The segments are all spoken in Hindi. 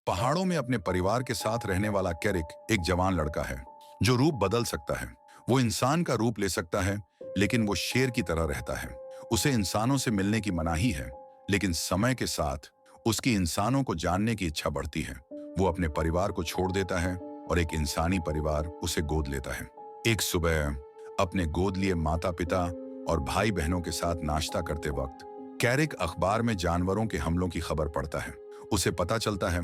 पहाड़ों में अपने परिवार के साथ रहने वाला कैरिक एक जवान लड़का है जो रूप बदल सकता है। वो इंसान का रूप ले सकता है, लेकिन वो शेर की तरह रहता है। उसे इंसानों से मिलने की मनाही है, लेकिन समय के साथ उसकी इंसानों को जानने की इच्छा बढ़ती है। वो अपने परिवार को छोड़ देता है और एक इंसानी परिवार उसे गोद लेता है। एक सुबह अपने गोद लिए माता पिता और भाई बहनों के साथ नाश्ता करते वक्त कैरिक अखबार में जानवरों के हमलों की खबर पढ़ता है। उसे पता चलता है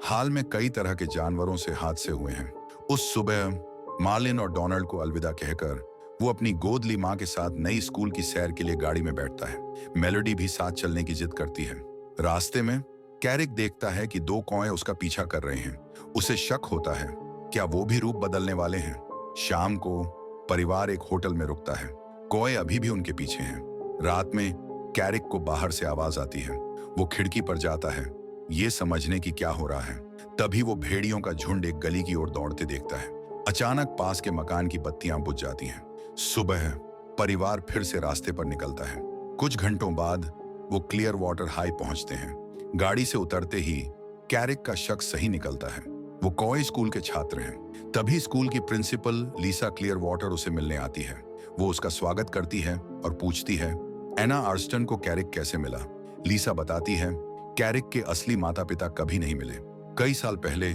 हाल में कई तरह के जानवरों से हादसे हुए हैं। उस सुबह मार्लिन और डोनाल्ड को अलविदा कहकर वो अपनी गोद ली माँ के साथ नई स्कूल की सैर के लिए गाड़ी में बैठता है। मेलोडी भी साथ चलने की जिद करती है। रास्ते में कैरिक देखता है कि दो कौए उसका पीछा कर रहे हैं। उसे शक होता है, क्या वो भी रूप बदलने वाले हैं? शाम को परिवार एक होटल में रुकता है। कौए अभी भी उनके पीछे हैं। रात में कैरिक को बाहर से आवाज आती है। वो खिड़की पर जाता है, ये समझने की क्या हो रहा है। तभी वो भेड़ियों का झुंड एक गली की ओर दौड़ते देखता है। अचानक पास के मकान की बत्तियां बुझ जाती हैं। सुबह परिवार फिर से रास्ते पर निकलता है। कुछ घंटों बाद वो क्लियर वाटर हाई पहुंचते हैं। गाड़ी से उतरते ही कैरिक का शक सही निकलता है। वो कौए स्कूल के छात्र हैं। तभी स्कूल की प्रिंसिपल लीसा क्लियर वाटर उसे मिलने आती है। वो उसका स्वागत करती है और पूछती है, एना आर्स्टन को कैरिक कैसे मिला? लीसा बताती है, कैरिक के असली माता पिता कभी नहीं मिले। कई साल पहले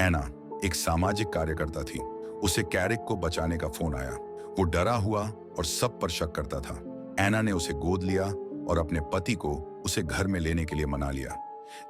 एना एक सामाजिक कार्यकर्ता थी। उसे कैरिक को बचाने का फोन आया। वो डरा हुआ और सब पर शक करता था। एना ने उसे गोद लिया और अपने पति को उसे घर में लेने के लिए मना लिया।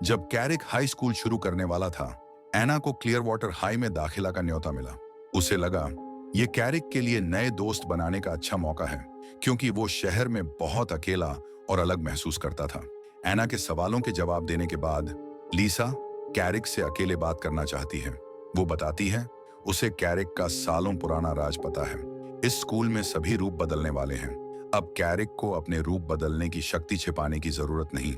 जब कैरिक हाई स्कूल शुरू करने वाला था, एना को क्लियर वाटर हाई में दाखिला का न्योता मिला। उसे लगा ये कैरिक के लिए नए दोस्त बनाने का अच्छा मौका है, क्योंकि वो शहर में बहुत अकेला और अलग महसूस करता था। एना के सवालों के जवाब देने के बाद लीसा कैरिक से अकेले बात करना चाहती है। वो बताती है उसे कैरिक का सालों पुराना राज पता है। इस स्कूल में सभी रूप बदलने वाले हैं। अब कैरिक को अपने रूप बदलने की शक्ति छिपाने की जरूरत नहीं।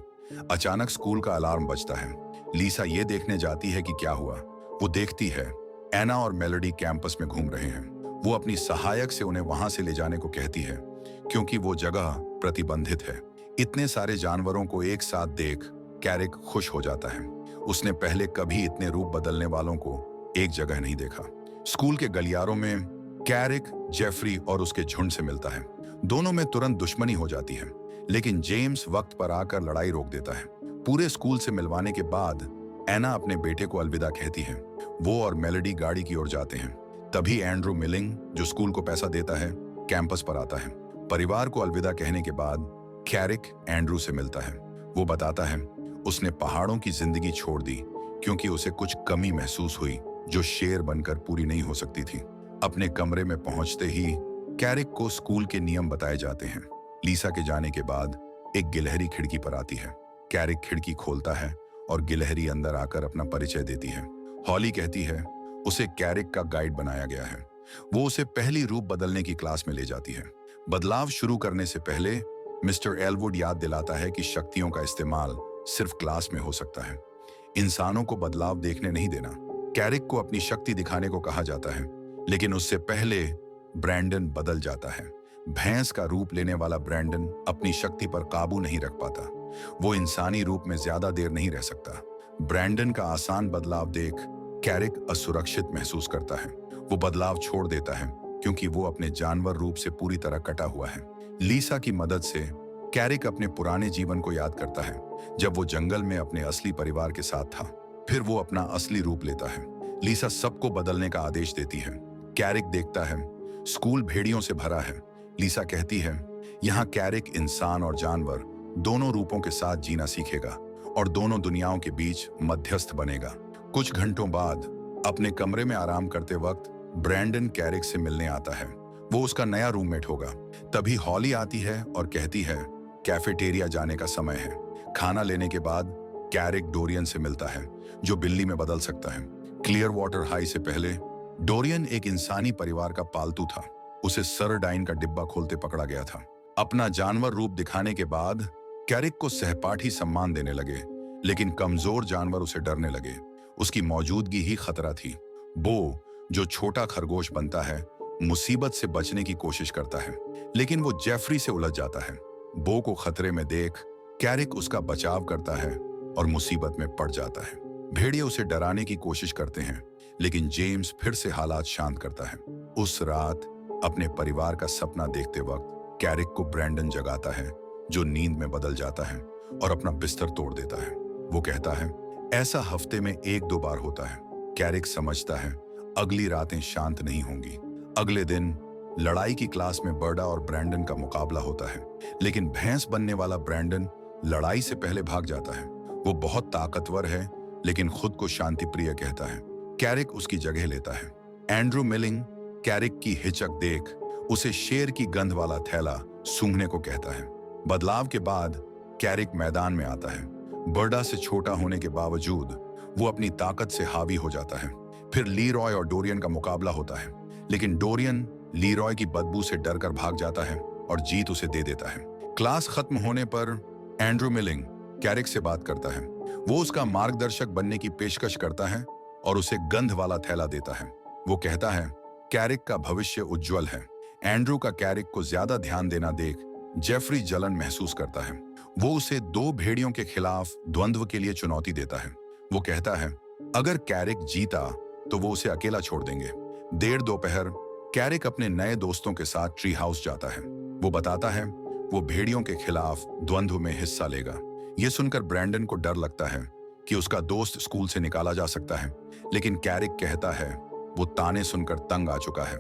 अचानक स्कूल का अलार्म बजता है। लीसा ये देखने जाती है कि क्या हुआ। वो देखती है एना और मेलोडी कैंपस में घूम रहे हैं। वो अपनी सहायक से उन्हें वहां से ले जाने को कहती है, क्योंकि वो जगह प्रतिबंधित है। इतने सारे जानवरों को एक साथ देख कैरिक खुश हो जाता है। उसने पहले कभी इतने रूप बदलने वालों को एक जगह नहीं देखा। स्कूल के गलियारों में कैरिक जेफरी और उसके झुंड से मिलता है। दोनों में तुरंत दुश्मनी हो जाती है, लेकिन जेम्स वक्त पर आकर लड़ाई रोक देता है। पूरे स्कूल से मिलवाने के बाद एना अपने बेटे को अलविदा कहती है। वो और मेलोडी गाड़ी की ओर जाते हैं। तभी एंड्रू मिलिंग, जो स्कूल को पैसा देता है, कैंपस पर आता है। परिवार को अलविदा कहने के बाद कैरिक एंड्रू से मिलता है। वो बताता है उसने पहाड़ों की जिंदगी छोड़ दी क्योंकि उसे कुछ कमी महसूस हुई जो शेर बनकर पूरी नहीं हो सकती थी। अपने कमरे में पहुंचते ही कैरिक को स्कूल के नियम बताए जाते हैं। लीसा के जाने के बाद एक गिलहरी खिड़की पर आती है। कैरिक खिड़की खोलता है और गिलहरी अंदर आकर अपना परिचय देती है। हॉली कहती है उसे कैरिक का गाइड बनाया गया है। वो उसे पहली रूप बदलने की क्लास में ले जाती है। बदलाव शुरू करने से पहले मिस्टर एलवुड याद दिलाता है कि शक्तियों का इस्तेमाल सिर्फ क्लास में हो सकता है। इंसानों को बदलाव देखने नहीं देना। कैरिक को अपनी शक्ति दिखाने को कहा जाता है, लेकिन उससे पहले ब्रैंडन बदल जाता है। भैंस का रूप लेने वाला ब्रैंडन अपनी शक्ति पर काबू नहीं रख पाता। वो इंसानी रूप में ज्यादा देर नहीं रह सकता। ब्रैंडन का आसान बदलाव देख कैरिक असुरक्षित महसूस करता है। वो बदलाव छोड़ देता है क्योंकि वो अपने जानवर रूप से पूरी तरह कटा हुआ है। लीसा की मदद से कैरिक अपने पुराने जीवन को याद करता है, जब वो जंगल में अपने असली परिवार के साथ था। फिर वो अपना असली रूप लेता है। लीसा सबको बदलने का आदेश देती है। कैरिक देखता है स्कूल भेड़ियों से भरा है। लीसा कहती है यहाँ कैरिक इंसान और जानवर दोनों रूपों के साथ जीना सीखेगा और दोनों दुनियाओं के बीच मध्यस्थ बनेगा। कुछ घंटों बाद अपने कमरे में आराम करते वक्त ब्रैंडन कैरिक से मिलने आता है। वो उसका नया रूममेट होगा। तभी हॉली आती है और कहती है कैफेटेरिया जाने का समय है। खाना लेने के बाद कैरिक डोरियन से मिलता है, जो बिल्ली में बदल सकता है। क्लियर वाटर हाई से पहले डोरियन एक इंसानी परिवार का पालतू था। उसे सर डाइन का डिब्बा खोलते पकड़ा गया था। अपना जानवर रूप दिखाने के बाद कैरिक को सहपाठी सम्मान देने लगे, लेकिन कमजोर जानवर उसे डरने लगे। उसकी मौजूदगी ही खतरा थी। बो, जो छोटा खरगोश बनता है, मुसीबत से बचने की कोशिश करता है, लेकिन वो जेफरी से उलझ जाता है। बो को खतरे में देख कैरिक उसका बचाव करता है और मुसीबत में पड़ जाता है। भेड़िए उसे डराने की कोशिश करते हैं, लेकिन जेम्स फिर से हालात शांत करता है। उस रात अपने परिवार का सपना देखते वक्त कैरिक को ब्रैंडन जगाता है, जो नींद में बदल जाता है और अपना बिस्तर तोड़ देता है। वो कहता है, ऐसा हफ्ते में 1-2 बार होता है। कैरिक समझता है अगली रातें शांत नहीं होंगी। अगले दिन लड़ाई की क्लास में बर्डा और ब्रैंडन का मुकाबला होता है, लेकिन भैंस बनने वाला ब्रैंडन लड़ाई से पहले भाग जाता है। वो बहुत ताकतवर है, लेकिन खुद को शांति प्रिय कहता है। कैरिक उसकी जगह लेता है। एंड्रू मिलिंग कैरिक की हिचक देख उसे शेर की गंध वाला थैला सूंघने को कहता है। बदलाव के बाद कैरिक मैदान में आता है। बर्डा से छोटा होने के बावजूद वो अपनी ताकत से हावी हो जाता है। फिर लीरॉय और डोरियन का मुकाबला होता है, लेकिन डोरियन लीरॉय की बदबू से डरकर भाग जाता है और जीत उसे दे देता है। क्लास खत्म होने पर एंड्रू मिलिंग कैरिक से बात करता है। वो उसका मार्गदर्शक बनने की पेशकश करता है और उसे गंध वाला थैला देता है। वो कहता है, कैरिक का भविष्य उज्जवल है। एंड्रू का कैरिक को ज्यादा ध्यान देना देख जेफरी जलन महसूस करता है। वो उसे 2 भेड़ियों के खिलाफ द्वंद्व के लिए चुनौती देता है। वो कहता है, अगर कैरिक जीता तो वो उसे अकेला छोड़ देंगे। देर दोपहर कैरिक अपने नए दोस्तों के साथ ट्री हाउस जाता है। वो बताता है वो भेड़ियों के खिलाफ द्वंद्व में हिस्सा लेगा। ये सुनकर ब्रैंडन को डर लगता है कि उसका दोस्त स्कूल से निकाला जा सकता है, लेकिन कैरिक कहता है वो ताने सुनकर तंग आ चुका है।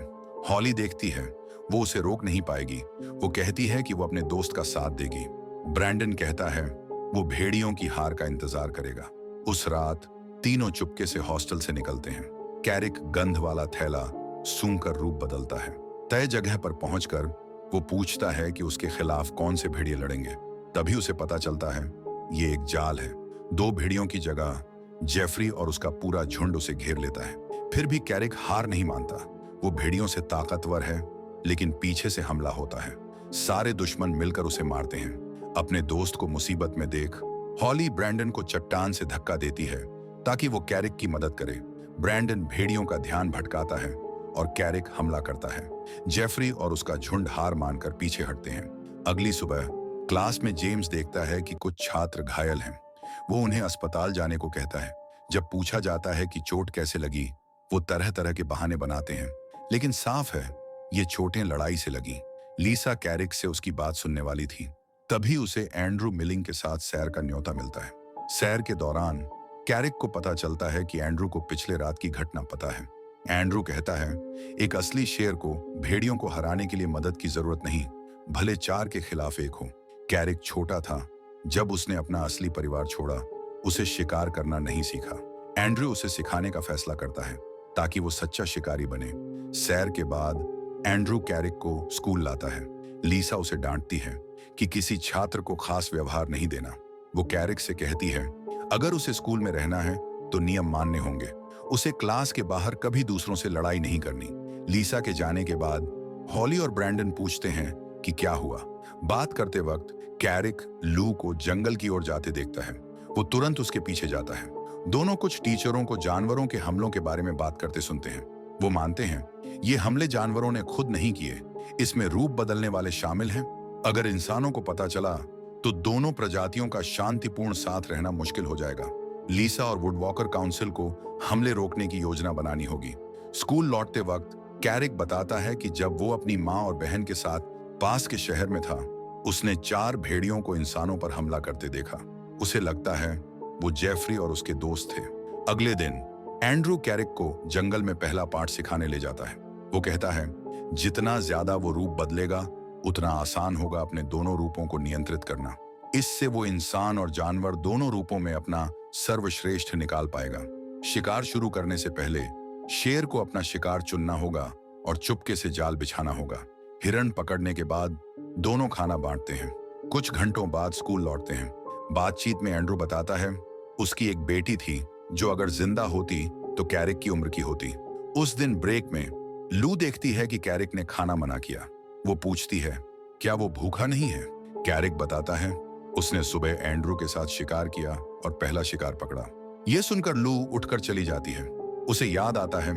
हॉली देखती है वो उसे रोक नहीं पाएगी। वो कहती है कि वो अपने दोस्त का साथ देगी। ब्रैंडन कहता है वो भेड़ियों की हार का इंतजार करेगा। उस रात तीनों चुपके से हॉस्टल से निकलते हैं। कैरिक गंध वाला थैला सूंघकर रूप बदलता है। तय जगह पर पहुंचकर वो पूछता है कि उसके खिलाफ कौन से भेड़िए लड़ेंगे। तभी उसे पता चलता है ये एक जाल है। 2 भेड़ियों की जगह जेफरी और उसका पूरा झुंड उसे घेर लेता है। फिर भी कैरिक हार नहीं मानता। वो भेड़ियों से ताकतवर है, लेकिन पीछे से हमला होता है। सारे दुश्मन मिलकर उसे मारते हैं। अपने दोस्त को मुसीबत में देख हॉली ब्रैंडन को चट्टान से धक्का देती है ताकि वो कैरिक की मदद करे। ब्रैंडन भेड़ियों का ध्यान भटकाता है और कैरिक हमला करता है। जेफरी और उसका झुंड हार मानकर पीछे हटते हैं। अगली सुबह क्लास में जेम्स देखता है कि कुछ छात्र घायल हैं। वो उन्हें अस्पताल जाने को कहता है। जब पूछा जाता है कि चोट कैसे लगी, वो तरह तरह के बहाने बनाते हैं, लेकिन साफ है ये चोटें लड़ाई से लगी। लीसा कैरिक से उसकी बात सुनने वाली थी। तभी उसे एंड्रू मिलिंग के साथ सैर का न्योता मिलता है। सैर के दौरान कैरिक को पता चलता है कि एंड्रू को पिछले रात की घटना पता है। एंड्रू कहता है एक असली शेर को भेड़ियों को हराने के लिए मदद की जरूरत नहीं, भले 4 के खिलाफ 1 हो। कैरिक छोटा था जब उसने अपना असली परिवार छोड़ा। उसे शिकार करना नहीं सीखा। एंड्रू उसे सिखाने का फैसला करता है ताकि वो सच्चा शिकारी बने। सैर के बाद एंड्रू कैरिक को स्कूल लाता है। लीसा उसे डांटती है कि किसी छात्र को खास व्यवहार नहीं देना। वो कैरिक से कहती है अगर उसे स्कूल में रहना है तो नियम मानने होंगे। उसे क्लास के बाहर कभी दूसरों से लड़ाई नहीं करनी। लीसा के जाने के बाद हॉली और ब्रैंडन पूछते हैं कि क्या हुआ। बात करते वक्त कैरिक लू को जंगल की ओर जाते देखता है। वो तुरंत उसके पीछे जाता है। दोनों कुछ टीचरों को जानवरों के हमलों के बारे में बात करते सुनते हैं। वो मानते हैं ये हमले जानवरों ने खुद नहीं किए, इसमें रूप बदलने वाले शामिल हैं। अगर इंसानों को पता चला तो दोनों प्रजातियों का शांतिपूर्ण साथ रहना मुश्किल हो जाएगा। लीसा और वुडवॉकर काउंसिल को हमले रोकने की योजना बनानी होगी। स्कूल लौटते वक्त कैरिक बताता है कि जब वो अपनी माँ और बहन के साथ पास के शहर में था, उसने 4 भेड़ियों को इंसानों पर हमला करते देखा। उसे लगता है वो जेफरी और उसके दोस्त थे। अगले दिन एंड्रू कैरिक को जंगल में पहला पाठ सिखाने ले जाता है। वो कहता है जितना ज्यादा वो रूप बदलेगा उतना आसान होगा अपने दोनों रूपों को नियंत्रित करना। इससे वो इंसान और जानवर दोनों रूपों में अपना सर्वश्रेष्ठ निकाल पाएगा। शिकार शुरू करने से पहले शेर को अपना शिकार चुनना होगा और चुपके से जाल बिछाना होगा। हिरण पकड़ने के बाद दोनों खाना बांटते हैं। कुछ घंटों बाद स्कूल लौटते हैं। बातचीत में एंड्रू बताता है उसकी एक बेटी थी जो अगर जिंदा होती तो कैरिक की उम्र की होती। उस दिन ब्रेक में लू देखती है कि कैरिक ने खाना मना किया। वो पूछती है क्या वो भूखा नहीं है। कैरिक बताता है उसने सुबह एंड्रू के साथ शिकार किया और पहला शिकार पकड़ा। यह सुनकर लू उठकर चली जाती है। उसे याद आता है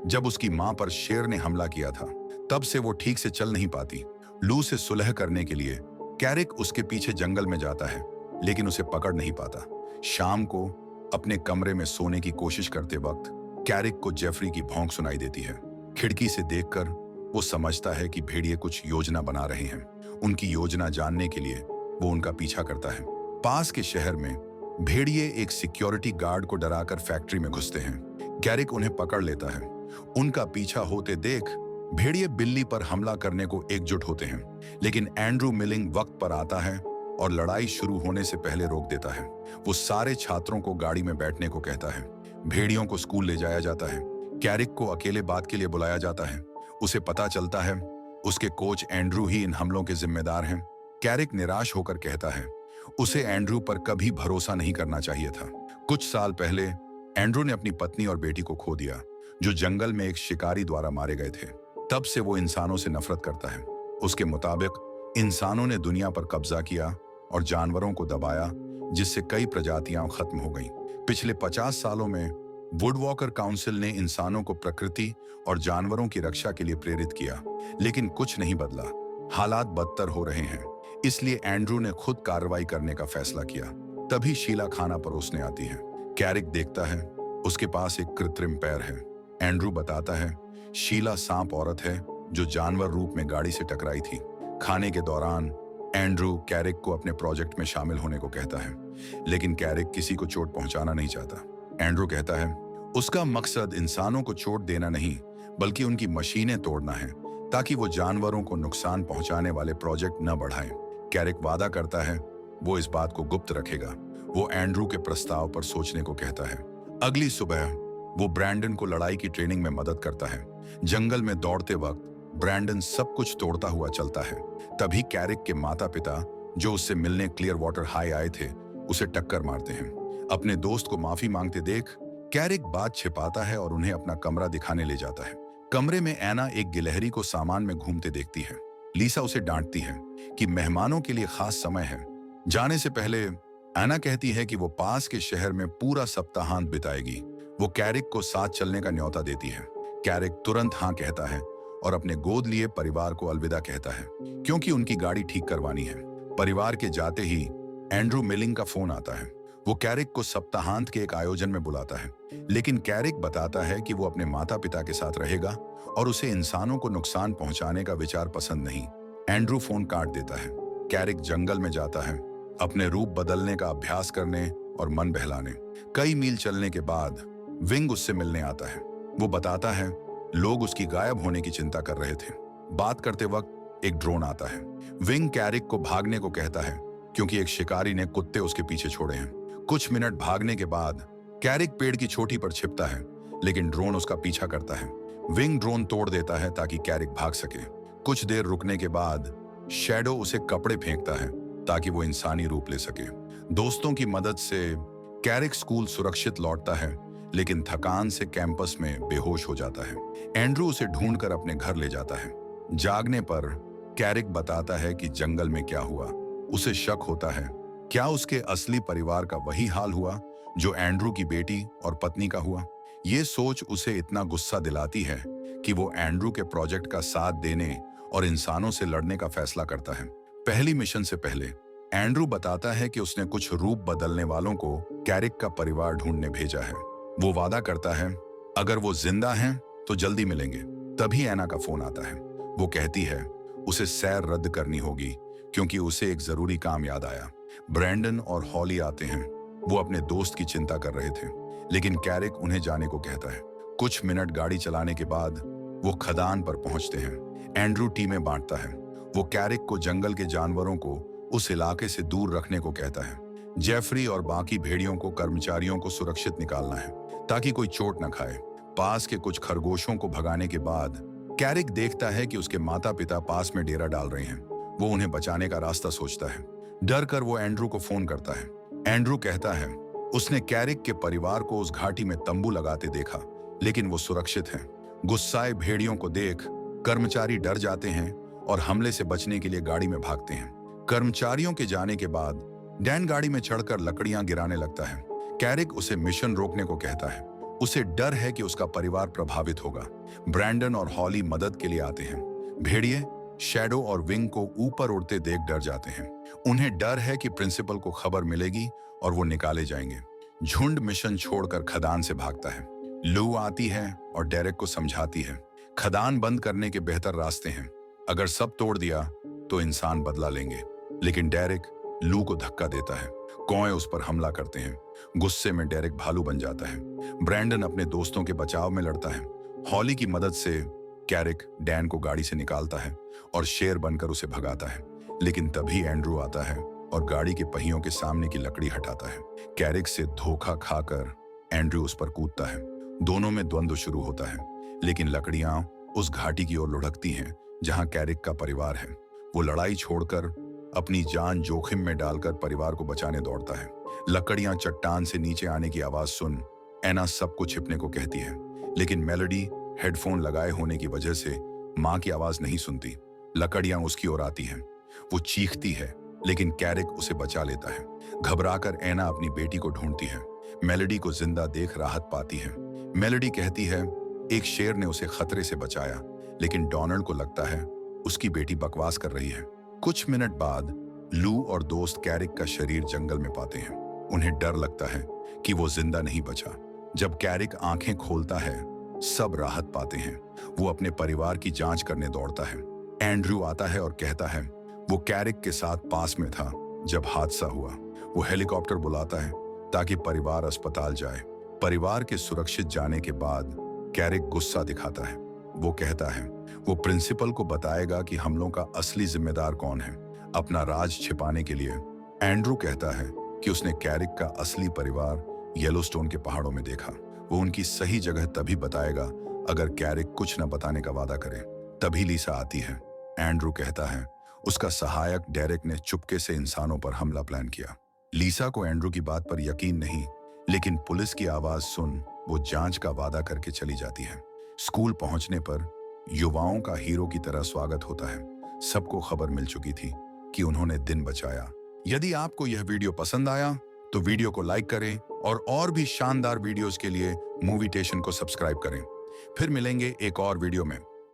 जब उसकी मां पर शेर ने हमला किया था, तब से वो ठीक से चल नहीं पाती। लू से सुलह करने के लिए कैरिक उसके पीछे जंगल में जाता है, लेकिन उसे पकड़ नहीं पाता। शाम को अपने कमरे में सोने की कोशिश करते वक्त कैरिक को जेफरी की भौंक सुनाई देती है। खिड़की से देखकर वो समझता है कि भेड़िए कुछ योजना बना रहे हैं। उनकी योजना जानने के लिए वो उनका पीछा करता है। पास के शहर में भेड़िए एक सिक्योरिटी गार्ड को डराकर फैक्ट्री में घुसते हैं। कैरिक उन्हें पकड़ लेता है। उनका पीछा होते देख भेड़िए बिल्ली पर हमला करने को एकजुट होते हैं, लेकिन एंड्रू मिलिंग वक्त पर आता है और लड़ाई शुरू होने से पहले रोक देता है। वो सारे छात्रों को गाड़ी में बैठने को कहता है। भेड़ियों को स्कूल ले जाया जाता है। कैरिक को अकेले बात के लिए बुलाया जाता है। उसे पता चलता है उसके कोच एंड्रू ही इन हमलों के जिम्मेदार हैं। कैरिक निराश होकर कहता है उसे एंड्रू पर कभी भरोसा नहीं करना चाहिए था। कुछ साल पहले एंड्रू ने अपनी पत्नी और बेटी को खो दिया, जो जंगल में एक शिकारी द्वारा मारे गए थे। तब से वो इंसानों से नफरत करता है। उसके मुताबिक इंसानों ने दुनिया पर कब्जा किया और जानवरों को दबाया, जिससे कई प्रजातियां खत्म हो गईं। पिछले 50 सालों में वुडवॉकर काउंसिल ने इंसानों को प्रकृति और जानवरों की रक्षा के लिए प्रेरित किया, लेकिन कुछ नहीं बदला। हालात बदतर हो रहे हैं। इसलिए एंड्रू ने खुद कार्रवाई करने का फैसला किया। तभी शीला खाना परोसने आती है। कैरिक देखता है उसके पास एक कृत्रिम पैर है। एंड्रू बताता है शीला सांप औरत है जो जानवर रूप में गाड़ी से टकराई थी। खाने के दौरान एंड्रू कैरिक को अपने प्रोजेक्ट में शामिल होने को कहता है, लेकिन कैरिक किसी को चोट पहुंचाना नहीं चाहता। एंड्रू कहता है उसका मकसद इंसानों को चोट देना नहीं, बल्कि उनकी मशीनें तोड़ना है, ताकि वो जानवरों को नुकसान पहुंचाने वाले प्रोजेक्ट न बढ़ाएं। कैरिक वादा करता है वो इस बात को गुप्त रखेगा। वो एंड्रू के प्रस्ताव पर सोचने को कहता है। अगली सुबह वो ब्रैंडन को लड़ाई की ट्रेनिंग में मदद करता है। जंगल में दौड़ते वक्त ब्रैंडन सब कुछ तोड़ता हुआ चलता है। तभी कैरिक के माता पिता, जो उससे मिलने क्लियर वाटर हाई आए थे, उसे टक्कर मारते हैं। अपने दोस्त को माफी मांगते देख कैरिक बात छिपाता है और उन्हें अपना कमरा दिखाने ले जाता है। कमरे में एना एक गिलहरी को सामान में घूमते देखती है। लीसा उसे डांटती है कि मेहमानों के लिए खास समय है। जाने से पहले एना कहती है कि वो पास के शहर में पूरा सप्ताहांत बिताएगी। वो कैरिक को साथ चलने का न्योता देती है। कैरिक तुरंत हाँ कहता है और अपने गोद लिए परिवार को अलविदा कहता है, क्योंकि उनकी गाड़ी ठीक करवानी है। परिवार के जाते ही एंड्रू मिलिंग का फोन आता है। वो कैरिक को सप्ताहांत के एक आयोजन में बुलाता है, लेकिन कैरिक बताता है कि वो अपने माता पिता के साथ रहेगा और उसे इंसानों को नुकसान पहुंचाने का विचार पसंद नहीं। एंड्रू फोन काट देता है। कैरिक जंगल में जाता है, अपने रूप बदलने का अभ्यास करने और मन बहलाने। कई मील चलने के बाद विंग उससे मिलने आता है। वो बताता है लोग उसकी गायब होने की चिंता कर रहे थे। बात करते वक्त एक ड्रोन आता है। विंग कैरिक को भागने को कहता है, क्योंकि एक शिकारी ने कुत्ते उसके पीछे छोड़े हैं। कुछ मिनट भागने के बाद कैरिक पेड़ की चोटी पर छिपता है, लेकिन ड्रोन उसका पीछा करता है। विंग ड्रोन तोड़ देता है ताकि कैरिक भाग सके। कुछ देर रुकने के बाद शैडो उसे कपड़े फेंकता है ताकि वो इंसानी रूप ले सके। दोस्तों की मदद से कैरिक स्कूल सुरक्षित लौटता है, लेकिन थकान से कैंपस में बेहोश हो जाता है। एंड्रू उसे ढूंढकर अपने घर ले जाता है। जागने पर कैरिक बताता है कि जंगल में क्या हुआ। उसे शक होता है क्या उसके असली परिवार का वही हाल हुआ जो एंड्रू की बेटी और पत्नी का हुआ। ये सोच उसे इतना गुस्सा दिलाती है कि वो एंड्रू के प्रोजेक्ट का साथ देने और इंसानों से लड़ने का फैसला करता है। पहली मिशन से पहले एंड्रू बताता है कि उसने कुछ रूप बदलने वालों को कैरिक का परिवार ढूंढने भेजा है। वो वादा करता है अगर वो जिंदा हैं तो जल्दी मिलेंगे। तभी एना का फोन आता है। वो कहती है उसे सैर रद्द करनी होगी, क्योंकि उसे एक जरूरी काम याद आया। ब्रैंडन और हॉली आते हैं। वो अपने दोस्त की चिंता कर रहे थे, लेकिन कैरिक उन्हें जाने को कहता है। कुछ मिनट गाड़ी चलाने के बाद वो खदान पर पहुंचते हैं। एंड्रू टीमें बांटता है। वो कैरिक को जंगल के जानवरों को उस इलाके से दूर रखने को कहता है। जेफरी और बाकी भेड़ियों को कर्मचारियों को सुरक्षित निकालना है ताकि कोई चोट न खाए। पास के कुछ खरगोशों को भगाने के बाद कैरिक देखता है कि उसके माता पिता पास में डेरा डाल रहे हैं। वो उन्हें बचाने का रास्ता सोचता है। डर कर वो एंड्रू को फोन करता है। एंड्रू कहता है उसने कैरिक के परिवार को उस घाटी में तंबू लगाते देखा, लेकिन वो सुरक्षित हैं। गुस्साए भेड़ियों को देख कर्मचारी डर जाते हैं और हमले से बचने के लिए गाड़ी में भागते हैं। कर्मचारियों के जाने के बाद डैन गाड़ी में चढ़कर लकड़ियां गिराने लगता है। कैरिक उसे मिशन रोकने को कहता है। उसे डर है कि उसका परिवार प्रभावित होगा। ब्रैंडन और हॉली मदद के लिए आते हैं। भेड़िए शैडो और विंग को ऊपर उड़ते देख डर जाते हैं। उन्हें डर है कि प्रिंसिपल को खबर मिलेगी और वो निकाले जाएंगे। झुंड मिशन छोड़कर खदान से भागता है। लू आती है और डेरेक को समझाती है, खदान बंद करने के बेहतर रास्ते हैं। अगर सब तोड़ दिया तो इंसान बदला लेंगे। लेकिन डेरेक लू को धक्का देता है। कौए उस पर हमला करते हैं। गुस्से में डेरेक भालू बन जाता है। ब्रैंडन अपने दोस्तों के बचाव में लड़ता है। हॉली की मदद से कैरिक डैन को गाड़ी से निकालता है और शेर बनकर उसे भगाता है। लेकिन तभी एंड्रू आता है और गाड़ी के पहियों के सामने की लकड़ी हटाता है। कैरिक से धोखा खाकर एंड्रू उस पर कूदता है। दोनों में द्वंद्व शुरू होता है, लेकिन लकड़ियां उस घाटी की ओर लुढ़कती हैं जहां कैरिक का परिवार है। वो लड़ाई छोड़कर अपनी जान जोखिम में डालकर परिवार को बचाने दौड़ता है। लकड़ियां चट्टान से नीचे आने की आवाज सुन एना सबको छिपने को कहती है, लेकिन मेलोडी हेडफोन लगाए होने की वजह से माँ की आवाज नहीं सुनती। लकड़ियां उसकी ओर आती हैं। वो चीखती है, लेकिन कैरिक उसे बचा लेता है। घबराकर एना अपनी बेटी को ढूंढती है। मेलोडी को जिंदा देख राहत पाती है। मेलोडी कहती है एक शेर ने उसे खतरे से बचाया, लेकिन डोनाल्ड को लगता है उसकी बेटी बकवास कर रही है। कुछ मिनट बाद लू और दोस्त कैरिक का शरीर जंगल में पाते हैं। उन्हें डर लगता है कि वो जिंदा नहीं बचा। जब कैरिक आंखें खोलता है, सब राहत पाते हैं। वो अपने परिवार की जांच करने दौड़ता है। एंड्रू आता है और कहता है वो कैरिक के साथ पास में था जब हादसा हुआ। वो हेलीकॉप्टर बुलाता है ताकि परिवार अस्पताल जाए। परिवार के सुरक्षित जाने के बाद कैरिक गुस्सा दिखाता है। वो कहता है वो प्रिंसिपल को बताएगा कि हमलों का असली जिम्मेदार कौन है, अपना राज छिपाने के लिए। एंड्रू कहता है कि उसने कैरिक का असली परिवार येलोस्टोन के पहाड़ों में देखा। वो उनकी सही जगह तभी बताएगा अगर कैरिक कुछ न बताने का वादा करे। तभी लीसा आती है। एंड्रू कहता है उसका सहायक डेरेक ने चुपके से इंसानों पर हमला प्लान किया। लीसा को एंड्रू की बात पर यकीन नहीं, लेकिन पुलिस की आवाज सुन वो जांच का वादा करके चली जाती है। स्कूल पहुंचने पर युवाओं का हीरो की तरह स्वागत होता है। सबको खबर मिल चुकी थी कि उन्होंने दिन बचाया। यदि आपको यह वीडियो पसंद आया तो वीडियो को लाइक करें और भी शानदार वीडियोस के लिए मूवीटेशन को सब्सक्राइब करें। फिर मिलेंगे एक और वीडियो में।